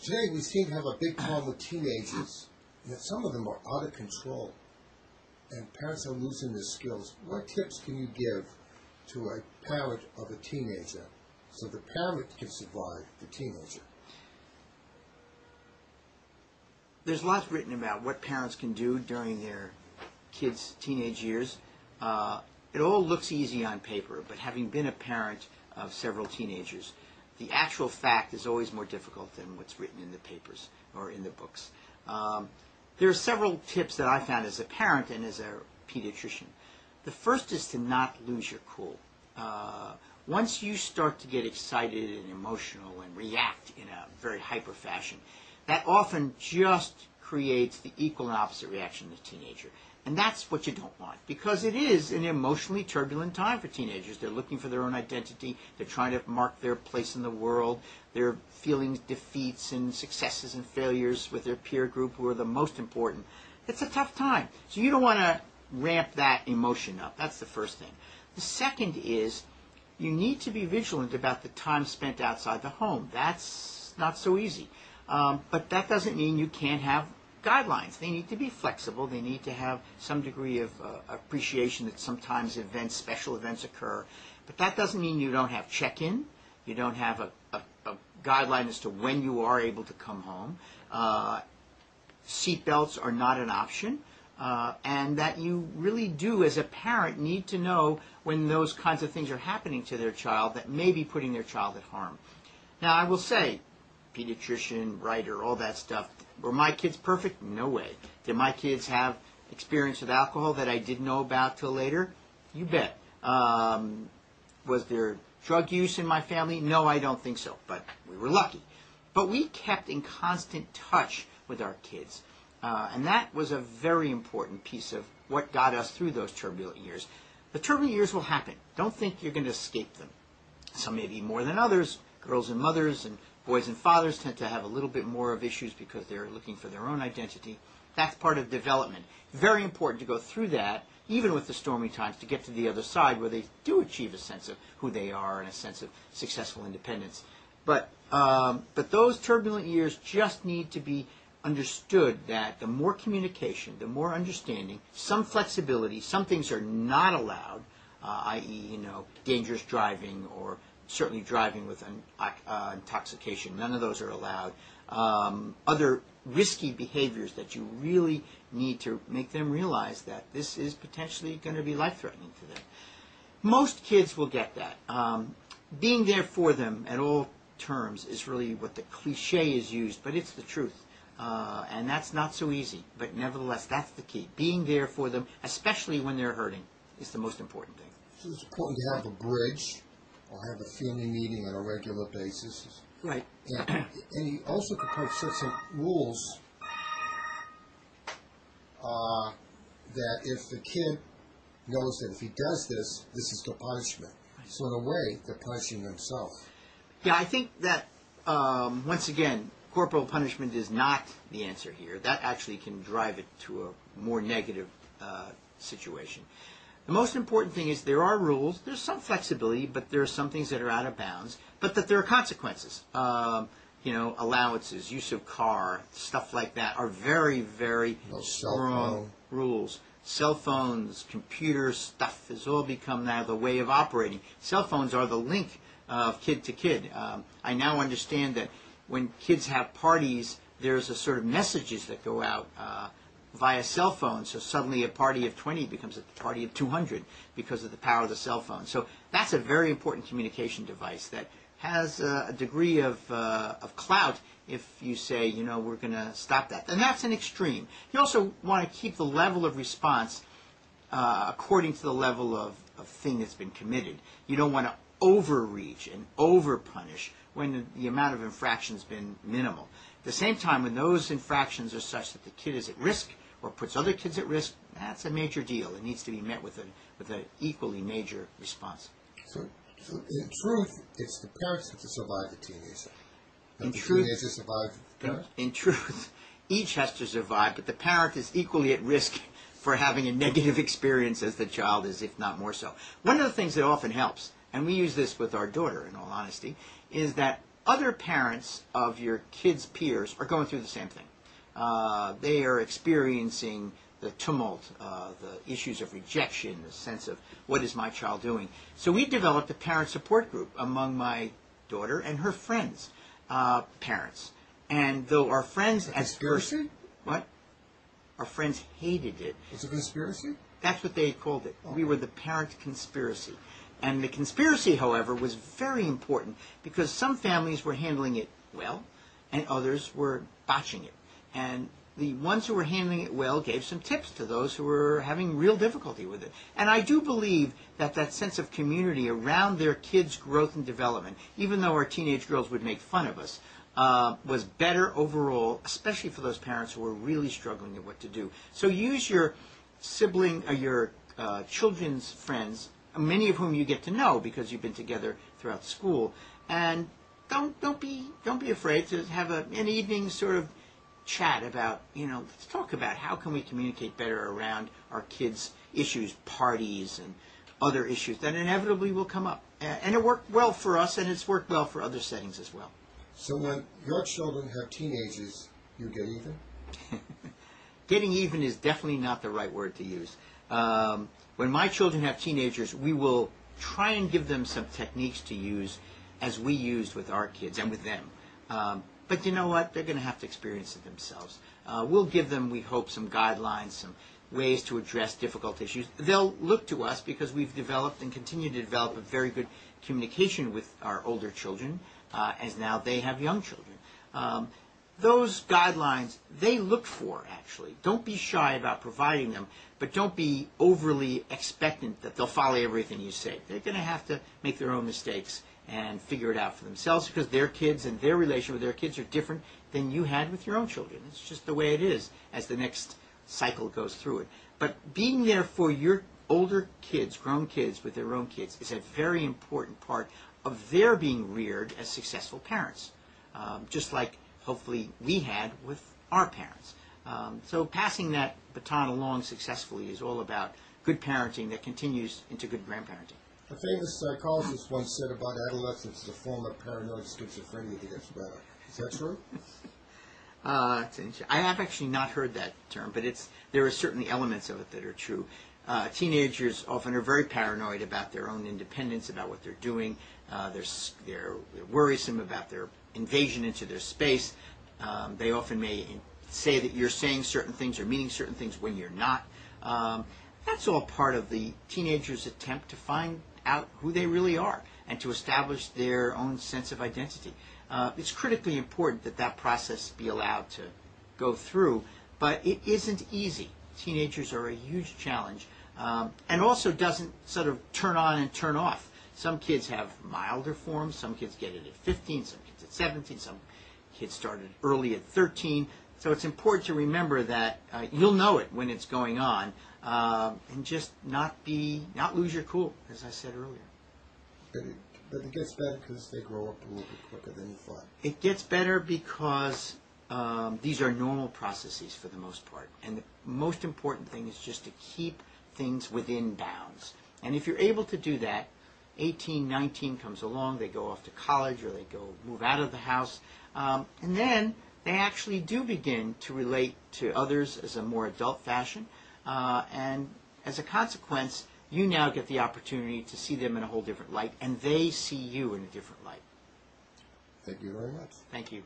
Today we seem to have a big problem with teenagers, and that some of them are out of control, and parents are losing their skills. What tips can you give to a parent of a teenager so the parent can survive the teenager? There's lots written about what parents can do during their kids' teenage years. It all looks easy on paper, but having been a parent of several teenagers, the actual fact is always more difficult than what's written in the papers or in the books. There are several tips that I found as a parent and as a pediatrician. The first is to not lose your cool. Once you start to get excited and emotional and react in a very hyper fashion, that often just creates the equal and opposite reaction in a teenager. And that's what you don't want, because it is an emotionally turbulent time for teenagers. They're looking for their own identity. They're trying to mark their place in the world. They're feeling defeats and successes and failures with their peer group who are the most important. It's a tough time. So you don't want to ramp that emotion up. That's the first thing. The second is you need to be vigilant about the time spent outside the home. That's not so easy. But that doesn't mean you can't have guidelines. They need to be flexible. They need to have some degree of appreciation that sometimes special events occur. But that doesn't mean you don't have check-in. You don't have a guideline as to when you are able to come home. Seatbelts are not an option. And that you really do, as a parent, need to know when those kinds of things are happening to their child that may be putting their child at harm. Now, I will say, pediatrician, writer, all that stuff. Were my kids perfect? No way. Did my kids have experience with alcohol that I didn't know about till later? You bet. Was there drug use in my family? No, I don't think so, but we were lucky. But we kept in constant touch with our kids, and that was a very important piece of what got us through those turbulent years. The turbulent years will happen. Don't think you're going to escape them. Some may be more than others. Girls and mothers and boys and fathers tend to have a little bit more of issues because they're looking for their own identity. That's part of development. Very important to go through that, even with the stormy times, to get to the other side where they do achieve a sense of who they are and a sense of successful independence. But those turbulent years just need to be understood, that the more communication, the more understanding, some flexibility, some things are not allowed, i.e., dangerous driving or certainly driving with intoxication. None of those are allowed. Other risky behaviors that you really need to make them realize that this is potentially going to be life-threatening to them. Most kids will get that. Being there for them at all terms is really what the cliche is used, but it's the truth. And that's not so easy. But nevertheless, that's the key. Being there for them, especially when they're hurting, is the most important thing. So it's important to have a bridge or have a family meeting on a regular basis. Right. And you also could probably set some rules that if the kid knows that if he does this, this is the punishment. Right. So in a way, they're punishing themselves. Yeah, I think that, once again, corporal punishment is not the answer here. That actually can drive it to a more negative situation. The most important thing is there are rules, there's some flexibility, but there are some things that are out of bounds, but that there are consequences. Allowances, use of car, stuff like that are very, very strong rules. Cell phones, computer stuff has all become now the way of operating. Cell phones are the link of kid to kid. I now understand that when kids have parties, there's a sort of messages that go out via cell phone, so suddenly a party of 20 becomes a party of 200 because of the power of the cell phone. So that's a very important communication device that has a degree of clout if you say, we're going to stop that. And that's an extreme. You also want to keep the level of response according to the level of thing that's been committed. You don't want to overreach and overpunish when the amount of infraction has been minimal. At the same time, when those infractions are such that the kid is at risk or puts other kids at risk, that's a major deal. It needs to be met with an equally major response. So in truth, it's the parents that survive the teenager. In the truth, teenager survive the parent? In truth, each has to survive, but the parent is equally at risk for having a negative experience as the child is, if not more so. One of the things that often helps, and we use this with our daughter, in all honesty, is that other parents of your kids' peers are going through the same thing. They are experiencing the tumult, the issues of rejection, the sense of what is my child doing. So we developed a parent support group among my daughter and her friends, parents. And though our friends Conspiracy? What? Our friends hated it. It's a conspiracy? That's what they called it. Oh. We were the parent conspiracy. And the conspiracy, however, was very important because some families were handling it well and others were botching it. And the ones who were handling it well gave some tips to those who were having real difficulty with it. And I do believe that that sense of community around their kids' growth and development, even though our teenage girls would make fun of us, was better overall, especially for those parents who were really struggling at what to do. So use your sibling, your children's friends, many of whom you get to know because you've been together throughout school, and don't be afraid to have an evening sort of chat about, let's talk about how can we communicate better around our kids' issues, parties, and other issues that inevitably will come up. And it worked well for us, and it's worked well for other settings as well. So when your children have teenagers, you get even? Getting even is definitely not the right word to use. When my children have teenagers, we will try and give them some techniques to use as we used with our kids and with them. But you know what? They're going to have to experience it themselves. We'll give them, we hope, some guidelines, some ways to address difficult issues. They'll look to us because we've developed and continue to develop a very good communication with our older children, as now they have young children. Those guidelines, they look for, actually. Don't be shy about providing them, but don't be overly expectant that they'll follow everything you say. They're going to have to make their own mistakes and figure it out for themselves because their kids and their relation with their kids are different than you had with your own children. It's just the way it is as the next cycle goes through it. But being there for your older kids, grown kids with their own kids, is a very important part of their being reared as successful parents, just like hopefully we had with our parents. So passing that baton along successfully is all about good parenting that continues into good grandparenting. A famous psychologist once said about adolescence, it's a form of paranoid schizophrenia that gets better. Is that true? I have actually not heard that term, but there are certainly elements of it that are true. Teenagers often are very paranoid about their own independence, about what they're doing. They're worrisome about their invasion into their space. They often may say that you're saying certain things or meaning certain things when you're not. That's all part of the teenager's attempt to find out who they really are and to establish their own sense of identity. It's critically important that that process be allowed to go through, but it isn't easy. Teenagers are a huge challenge, and also doesn't sort of turn on and turn off. Some kids have milder forms, some kids get it at 15, some kids at 17, some kids started early at 13. So it's important to remember that you'll know it when it's going on, and just not lose your cool, as I said earlier. But it gets better because they grow up a little bit quicker than you thought. It gets better because these are normal processes for the most part. And the most important thing is just to keep things within bounds. And if you're able to do that, 18, 19 comes along, they go off to college or they move out of the house, and then they actually do begin to relate to others as a more adult fashion. And as a consequence, you now get the opportunity to see them in a whole different light, and they see you in a different light. Thank you very much. Thank you.